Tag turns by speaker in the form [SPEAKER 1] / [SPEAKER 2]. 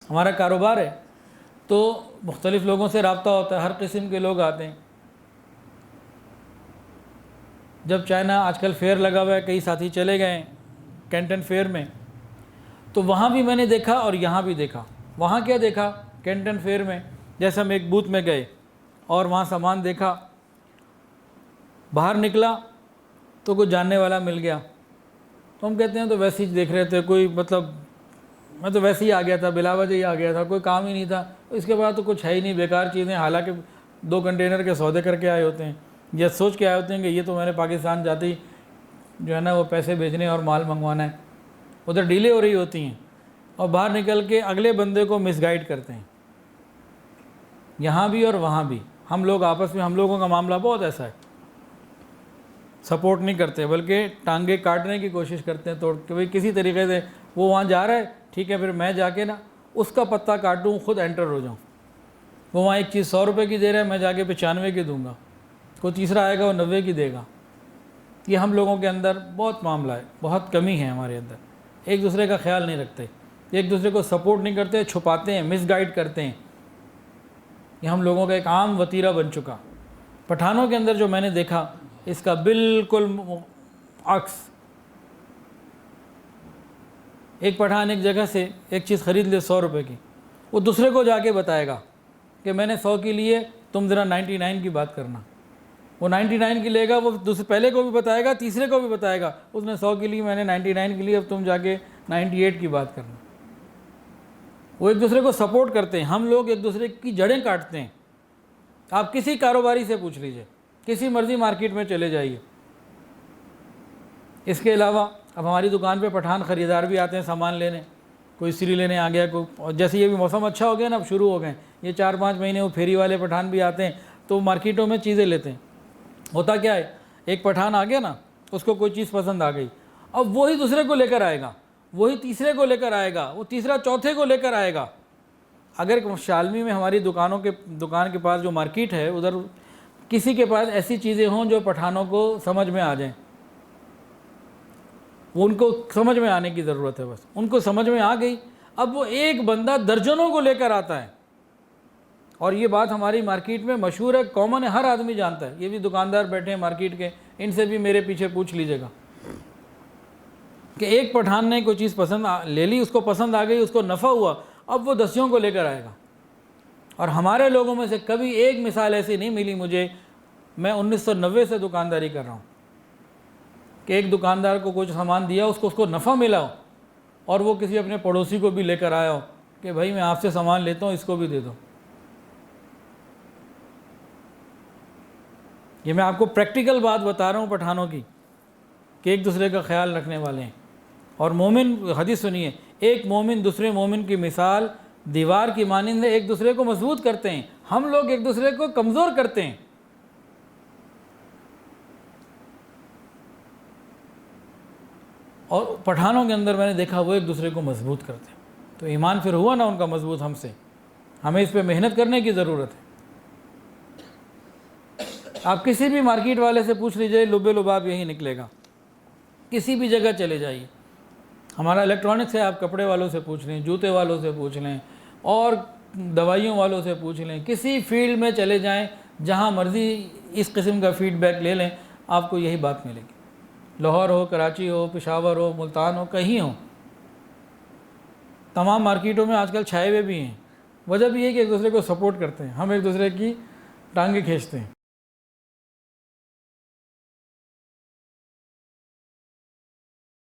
[SPEAKER 1] ہمارا کاروبار ہے تو مختلف لوگوں سے رابطہ ہوتا ہے، ہر قسم کے لوگ آتے ہیں۔ جب چائنا آج کل فیئر لگا ہوا ہے، کئی ساتھی چلے گئے ہیں کینٹن فیئر میں، تو وہاں بھی میں نے دیکھا اور یہاں بھی دیکھا۔ وہاں کیا دیکھا کینٹن فیئر میں، جیسے ہم ایک بوتھ میں گئے اور وہاں سامان دیکھا، باہر نکلا تو کوئی جاننے والا مل گیا، تو ہم کہتے ہیں تو ویسے ہی دیکھ رہے تھے، کوئی مطلب میں تو ویسے ہی آ گیا تھا، بلا وجہ ہی آ گیا تھا، کوئی کام ہی نہیں تھا، اس کے بعد تو کچھ ہے ہی نہیں، بیکار چیزیں، حالانکہ 2 کنٹینر کے سودے کر کے آئے ہوتے ہیں، یہ سوچ کے آئے ہوتے ہیں کہ یہ تو میں نے پاکستان جاتے ہی جو ہے نا وہ پیسے بھیجنے اور مال منگوانا ہے، ادھر ڈیلے ہو رہی ہوتی ہیں اور باہر نکل کے اگلے بندے کو مس گائیڈ کرتے ہیں۔ یہاں بھی اور وہاں بھی ہم لوگ آپس میں، ہم لوگوں کا معاملہ بہت ایسا ہے، سپورٹ نہیں کرتے بلکہ ٹانگیں کاٹنے کی کوشش کرتے ہیں، توڑ کہ بھئی کسی طریقے سے وہ وہاں جا رہا ہے، ٹھیک ہے پھر میں جا کے نا اس کا پتہ کاٹوں، خود انٹر ہو جاؤں۔ وہ وہاں ایک چیز 100 روپے کی دے رہا ہے، میں جا کے 95 کی دوں گا، کوئی تیسرا آئے گا وہ 90 کی دے گا۔ یہ ہم لوگوں کے اندر بہت معاملہ ہے، بہت کمی ہے ہمارے اندر، ایک دوسرے کا خیال نہیں رکھتے، ایک دوسرے کو سپورٹ نہیں کرتے، چھپاتے ہیں، مس گائیڈ کرتے ہیں۔ یہ ہم لوگوں کا ایک عام وتیرہ بن چکا۔ پٹھانوں کے اندر جو میں نے دیکھا اس کا بالکل عکس، ایک پٹھان ایک جگہ سے ایک چیز خرید لے 100 روپے کی، وہ دوسرے کو جا کے بتائے گا کہ میں نے 100 کی لیے، تم ذرا 99 کی بات کرنا۔ وہ 99 کی لے گا، وہ دوسرے پہلے کو بھی بتائے گا، تیسرے کو بھی بتائے گا، اس نے 100 کی لی، میں نے 99 کی لی، اب تم جا کے 98 کی بات کرنا۔ وہ ایک دوسرے کو سپورٹ کرتے ہیں، ہم لوگ ایک دوسرے کی جڑیں کاٹتے ہیں۔ آپ کسی کاروباری سے پوچھ لیجئے، کسی مرضی مارکیٹ میں چلے جائیے۔ اس کے علاوہ اب ہماری دکان پہ پٹھان خریدار بھی آتے ہیں سامان لینے، کوئی سری لینے آ گیا، کوئی جیسے یہ بھی موسم اچھا ہو گیا نا، اب شروع ہو گئے یہ 4-5 مہینے، وہ پھیری والے پٹھان بھی آتے ہیں تو مارکیٹوں میں چیزیں لیتے ہیں۔ ہوتا کیا ہے، ایک پٹھان آ گیا نا، اس کو کوئی چیز پسند آ گئی، اب وہی دوسرے کو لے کر آئے گا، وہی تیسرے کو لے کر آئے گا، وہ تیسرا چوتھے کو لے کر آئے گا۔ اگر شالمی میں ہماری دکان کے پاس جو مارکیٹ ہے، ادھر کسی کے پاس ایسی چیزیں ہوں جو پٹھانوں کو سمجھ میں آ جائیں، وہ ان کو سمجھ میں آنے کی ضرورت ہے، بس ان کو سمجھ میں آ گئی، اب وہ ایک بندہ درجنوں کو لے کر آتا ہے۔ اور یہ بات ہماری مارکیٹ میں مشہور ہے، کامن ہے، ہر آدمی جانتا ہے، یہ بھی دکاندار بیٹھے ہیں مارکیٹ کے، ان سے بھی میرے پیچھے پوچھ لیجیے گا کہ ایک پٹھان نے کوئی چیز پسند لے لی، اس کو پسند آ گئی، اس کو نفع ہوا، اب وہ 10 کو لے کر آئے گا۔ اور ہمارے لوگوں میں سے کبھی ایک مثال ایسی نہیں ملی مجھے، میں 1990 سے دکانداری کر رہا ہوں، کہ ایک دکاندار کو کچھ سامان دیا، اس کو نفع ملا ہو اور وہ کسی اپنے پڑوسی کو بھی لے کر آیا ہو کہ بھائی میں آپ سے سامان لیتا ہوں، اس کو بھی دے دو۔ یہ میں آپ کو پریکٹیکل بات بتا رہا ہوں پٹھانوں کی، کہ ایک دوسرے کا خیال رکھنے والے ہیں۔ اور مومن، حدیث سنیے، ایک مومن دوسرے مومن کی مثال دیوار کی مانند ہے، ایک دوسرے کو مضبوط کرتے ہیں، ہم لوگ ایک دوسرے کو کمزور کرتے ہیں۔ اور پٹھانوں کے اندر میں نے دیکھا وہ ایک دوسرے کو مضبوط کرتے ہیں، تو ایمان پھر ہوا نا ان کا مضبوط ہم سے، ہمیں اس پہ محنت کرنے کی ضرورت ہے۔ آپ کسی بھی مارکیٹ والے سے پوچھ لیجئے، لبے لباب یہی نکلے گا، کسی بھی جگہ چلے جائیے، ہمارا الیکٹرانکس ہے، آپ کپڑے والوں سے پوچھ لیں، جوتے والوں سے پوچھ لیں، اور دوائیوں والوں سے پوچھ لیں، کسی فیلڈ میں چلے جائیں، جہاں مرضی اس قسم کا فیڈ بیک لے لیں، آپ کو یہی بات ملے گی۔ لاہور ہو، کراچی ہو، پشاور ہو، ملتان ہو، کہیں ہو، تمام مارکیٹوں میں آج کل چھائے ہوئے بھی ہیں۔ وجہ بھی یہ کہ ایک دوسرے کو سپورٹ کرتے ہیں، ہم ایک دوسرے کی ٹانگیں کھینچتے ہیں۔